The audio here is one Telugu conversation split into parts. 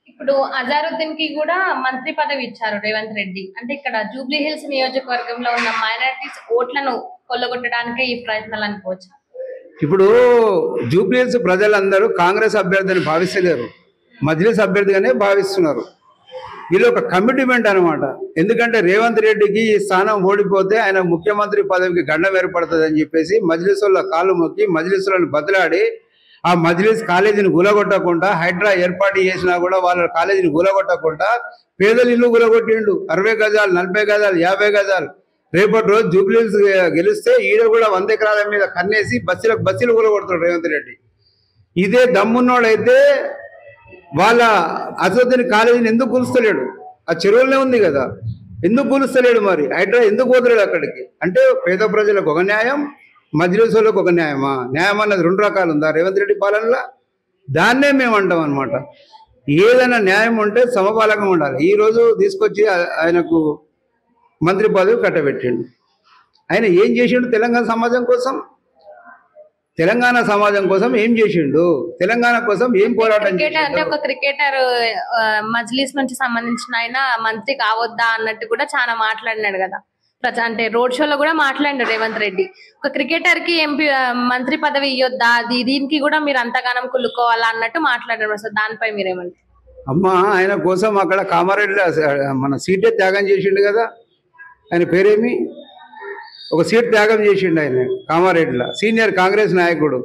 ఇప్పుడు అజారుద్దీన్ కి కూడా మంత్రి పదవి ఇచ్చారు రేవంత్ రెడ్డి. అంటే ఇక్కడ జూబ్లీ హిల్స్ నియోజకవర్గంలో ఉన్న మైనారిటీస్ ఓట్లను కొల్లగొట్టడానికే ఈ ప్రయత్నాలు అనుకోవచ్చు. ఇప్పుడు జూబ్లీహిల్స్ ప్రజలందరూ కాంగ్రెస్ అభ్యర్థిని భావిస్తలేరు, మజ్లిస్ అభ్యర్థిగానే భావిస్తున్నారు. వీళ్ళు ఒక కమిట్మెంట్ అనమాట. ఎందుకంటే రేవంత్ రెడ్డికి ఈ స్థానం ఓడిపోతే ఆయన ముఖ్యమంత్రి పదవికి గండం ఏర్పడుతుంది అని చెప్పేసి మజ్లిసుల కాళ్ళు మొక్కి మజ్లిసులను బదిలాడి ఆ మజ్లిస్ కాలేజీని గులగొట్టకుండా, హైడ్రా ఏర్పాటు చేసినా కూడా వాళ్ళ కాలేజీని గులగొట్టకుండా పేదలు ఇల్లు గులగొట్టిండు. 60 గజాలు, 40 గజాలు, 50 గజాలు. రేపటి రోజు జూబ్లీహిల్స్ గెలిస్తే ఈడ కూడా 100 ఎకరాల మీద కన్నేసి బస్సులు గులగొడతాడు రేవంత్ రెడ్డి. ఇదే దమ్మున్నోడైతే వాళ్ళ అసదుద్దీన్ కాలేజీని ఎందుకు కూలుస్తలేడు? ఆ చెరువులనే ఉంది కదా, ఎందుకు కూలుస్తలేడు? మరి హైడ్రా ఎందుకు పోతలేడు అక్కడికి? అంటే పేద ప్రజలకు ఒక న్యాయం, మజ్లిస్ వాళ్ళకు ఒక న్యాయమా? న్యాయం అన్నది 2 రకాలు ఉందా రేవంత్ రెడ్డి పాలనలో? దాన్నే మేము అంటాం అనమాట. ఏదైనా న్యాయం ఉంటే సమపాలకం ఉండాలి. ఈరోజు తీసుకొచ్చి ఆయనకు మంత్రి పదవి కట్టబెట్టిండు. ఆయన ఏం చేసిండు తెలంగాణ సమాజం కోసం? తెలంగాణ సమాజం కోసం ఏం చేసిండు? తెలంగాణ కోసం ఏం పోరాటం చేసిండు? అంటే ఒక క్రికెటర్ మజ్లిస్ నుంచి సంబంధించిన ఆయన మంత్రి కావద్దా అన్నట్టు కూడా చాలా మాట్లాడినాడు కదా. అంటే రోడ్ షోలో కూడా మాట్లాడారు రేవంత్ రెడ్డి. ఒక క్రికెటర్ కి ఎంపీ మంత్రి పదవి ఇవ్వద్దా, దీనికి కూడా మీరు అంతగానం కుళ్ళుకోవాలా అన్నట్టు మాట్లాడారు. అసలు దానిపై మీరేమంటారు? అమ్మా, ఆయన కోసం అక్కడ కామారెడ్డిలో మన సీటే త్యాగం చేసిండు కదా. ఆయన పేరేమి? ఒక సీట్ త్యాగం చేసిండు ఆయన కామారెడ్డిలో, సీనియర్ కాంగ్రెస్ నాయకుడు.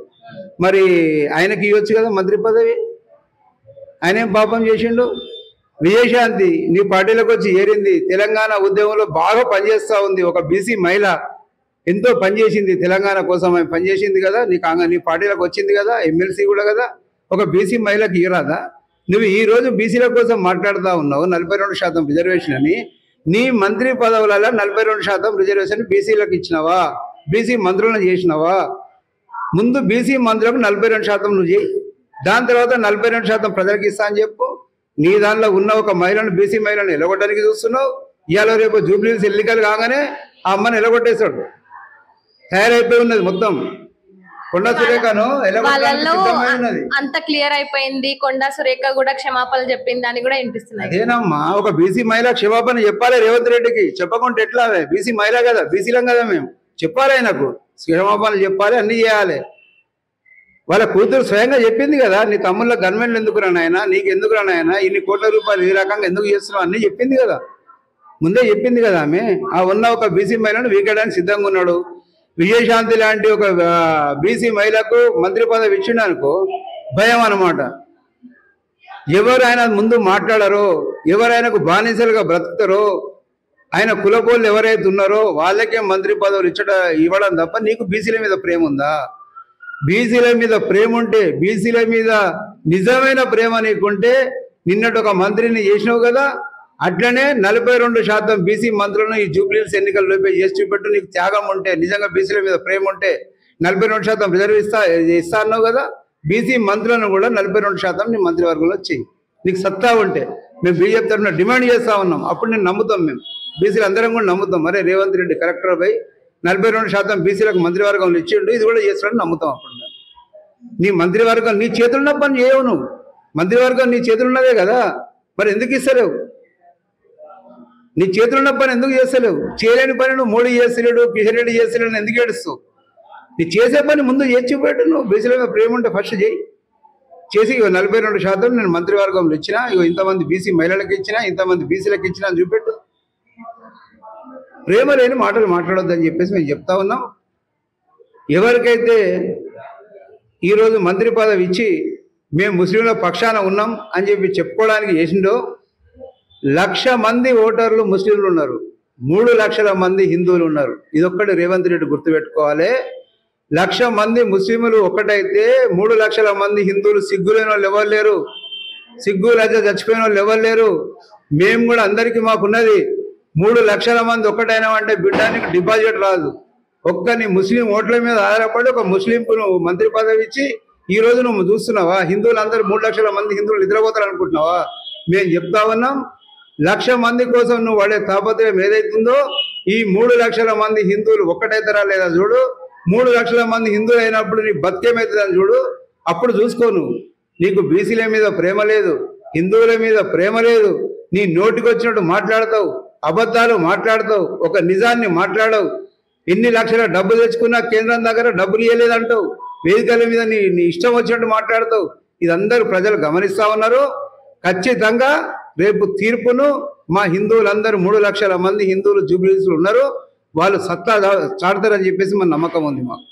మరి ఆయనకి ఇవ్వచ్చు కదా మంత్రి పదవి. ఆయన ఏం పాపం చేసిండు? విజయశాంతి నీ పార్టీలోకి వచ్చి ఏరింది, తెలంగాణ ఉద్యమంలో బాగా పనిచేస్తూ ఉంది. ఒక బీసీ మహిళ ఎంతో పనిచేసింది తెలంగాణ కోసం, ఆమె పనిచేసింది కదా. నీ పార్టీలోకి వచ్చింది కదా, ఎమ్మెల్సీ కూడా కదా. ఒక బీసీ మహిళకి ఇరాదా? నువ్వు ఈరోజు బీసీల కోసం మాట్లాడుతూ ఉన్నావు. 42% రిజర్వేషన్ అని. నీ మంత్రి పదవులలో 42% రిజర్వేషన్ బీసీలకు ఇచ్చినావా? బీసీ మంత్రులను చేసినావా? ముందు బీసీ మంత్రులకు 42% నువ్వు చేయి, దాని తర్వాత 42% ప్రజలకు ఇస్తా అని చెప్పు. నీ దానిలో ఉన్న ఒక మహిళను, బీసీ మహిళను ఎలగొట్టడానికి చూస్తున్నావు. ఇవాళ రేపు జూబ్లీహిల్స్ ఎన్నికలు కాగానే ఆ అమ్మని ఎలగొట్టేశాడు. తయారైపోయి ఉన్నది మొత్తం. కొండా సురేఖను ఎలగొట్టడానికి అంత క్లియర్ అయిపోయింది. కొండా సురేఖ కూడా క్షమాపణలు చెప్పింది అని కూడా వినిపిస్తుంది. అదేనమ్మా, ఒక బీసీ మహిళ క్షమాపణ చెప్పాలి రేవంత్ రెడ్డికి. చెప్పకుండా ఎట్లా? బీసీ మహిళ కదా, బీసీలం కదా మేము. చెప్పాలి ఆయనకు, క్షమాపణలు చెప్పాలి, అన్ని చేయాలి. వాళ్ళ కూతురు స్వయంగా చెప్పింది కదా, నీ తమ్ముళ్ళ గవర్నమెంట్లు ఎందుకు రానాయనా, నీకు ఎందుకు రానాయనా, ఇన్ని కోట్ల రూపాయలు ఈ రకంగా ఎందుకు చేస్తున్నావు అన్నీ చెప్పింది కదా, ముందే చెప్పింది కదా ఆమె. ఆ ఉన్న ఒక బీసీ మహిళను వీకడానికి సిద్ధంగా ఉన్నాడు. విజయశాంతి లాంటి ఒక బీసీ మహిళకు మంత్రి పదవి ఇచ్చిండు అనుకో భయం అన్నమాట. ఎవరు ఆయన ముందు మాట్లాడారో, ఎవరైనాకు బానిసలుగా బ్రతుకుతారో, ఆయన కులపోళ్ళు ఎవరైతే ఉన్నారో వాళ్ళకే మంత్రి పదవులు ఇవ్వడం తప్ప నీకు బీసీల మీద ప్రేమ ఉందా? బీసీల మీద ప్రేమ ఉంటే, బీసీల మీద నిజమైన ప్రేమ నీకుంటే నిన్నటి ఒక మంత్రిని చేసినావు కదా. అట్లనే 42% బీసీ మంత్రులను ఈ జూబ్లీహిల్స్ ఎన్నికల్లోపే చేసి చూపెట్టు. నీకు త్యాగం ఉంటే, నిజంగా బీసీల మీద ప్రేమ ఉంటే 42% రిజర్వ్ ఇస్తా అన్నావు కదా. బీసీ మంత్రులను కూడా 42% నీ మంత్రివర్గంలో చెయ్యి, నీకు సత్తా ఉంటే. మేము బీజేపీ తరఫున డిమాండ్ చేస్తూ ఉన్నాం. అప్పుడు నేను నమ్ముతాం, మేము బీసీలు అందరం కూడా నమ్ముతాం. మరే రేవంత్ రెడ్డి కరెక్టర్ పోయి 42% బీసీలకు మంత్రివర్గంలో ఇచ్చిండు, ఇది కూడా చేస్తాడని నమ్ముతాం. అప్పుడు నీ మంత్రివర్గం నీ చేతులున్న పని చేయవు. నువ్వు మంత్రివర్గం నీ చేతులున్నదే కదా, మరి ఎందుకు ఇస్తలేవు? నీ చేతులున్న పని ఎందుకు చేస్తలేవు? చేయలేని పని నువ్వు మోడీ చేస్తలేడు, కిషన్ రెడ్డి చేస్తలేడు, ఎందుకు ఏడుస్తావు? నీ చేసే పని ముందు చేసి పెట్టు. నువ్వు బీసీల మీద ప్రేమ ఉంటే ఫస్ట్ చేయి. చేసి 42% నేను మంత్రివర్గంలో ఇచ్చినా, ఇంతమంది బీసీ మహిళలకు ఇచ్చినా, ఇంతమంది బీసీలకు ఇచ్చినా అని చూపెట్టు. ప్రేమ లేని మాటలు మాట్లాడొద్దని చెప్పేసి మేము చెప్తా ఉన్నాం. ఎవరికైతే ఈరోజు మంత్రి పదవి ఇచ్చి మేము ముస్లింల పక్షాన ఉన్నాం అని చెప్పి చెప్పుకోవడానికి చేసిండో, 1,00,000 మంది ఓటర్లు ముస్లింలు ఉన్నారు, 3 లక్షల మంది హిందువులు ఉన్నారు. ఇదొక్కటి రేవంత్ రెడ్డి గుర్తుపెట్టుకోవాలి. 1,00,000 మంది ముస్లింలు ఒక్కటైతే 3 లక్షల మంది హిందువులు సిగ్గులేని వాళ్ళు ఎవరు లేరు, సిగ్గు లజ్జ చచ్చిపోయిన వాళ్ళు ఎవరు లేరు. మేము కూడా అందరికీ మాకున్నది. 3 లక్షల మంది ఒక్కటైనామంటే బిడ్డానికి డిపాజిట్ రాదు. ఒక్కని ముస్లిం ఓట్ల మీద ఆధారపడి ఒక ముస్లింకు నువ్వు మంత్రి పదవి ఇచ్చి ఈ రోజు నువ్వు చూస్తున్నావా? హిందువులు అందరూ 3 లక్షల మంది హిందువులు నిద్రపోతారు అనుకుంటున్నావా? మేము చెప్తా ఉన్నాం, 1,00,000 మంది కోసం నువ్వు వాడే తాపత్రయం ఏదైతుందో, ఈ 3 లక్షల మంది హిందువులు ఒక్కటైతారా లేదా చూడు. 3 లక్షల మంది హిందువులు అయినప్పుడు నీ బతికేమవుతుందని చూడు. అప్పుడు చూసుకో. నువ్వు నీకు బీసీల మీద ప్రేమ లేదు, హిందువుల మీద ప్రేమ లేదు, నీ నోటికి వచ్చినట్టు మాట్లాడతావు, అబద్ధాలు మాట్లాడతావు, ఒక నిజాన్ని మాట్లాడవు. ఎన్ని లక్షల డబ్బులు తెచ్చుకున్నా కేంద్రం దగ్గర డబ్బులు ఇవ్వలేదంటావు, వేదికల మీద నీ ఇష్టం వచ్చినట్టు మాట్లాడతావు. ఇదందరూ ప్రజలు గమనిస్తూ ఉన్నారు. ఖచ్చితంగా రేపు తీర్పును మా హిందువులందరూ 3 లక్షల మంది హిందువులు జూబ్లీహిల్స్లో ఉన్నారు, వాళ్ళు సత్తా చాటుతారని చెప్పేసి మన నమ్మకం ఉంది మాకు.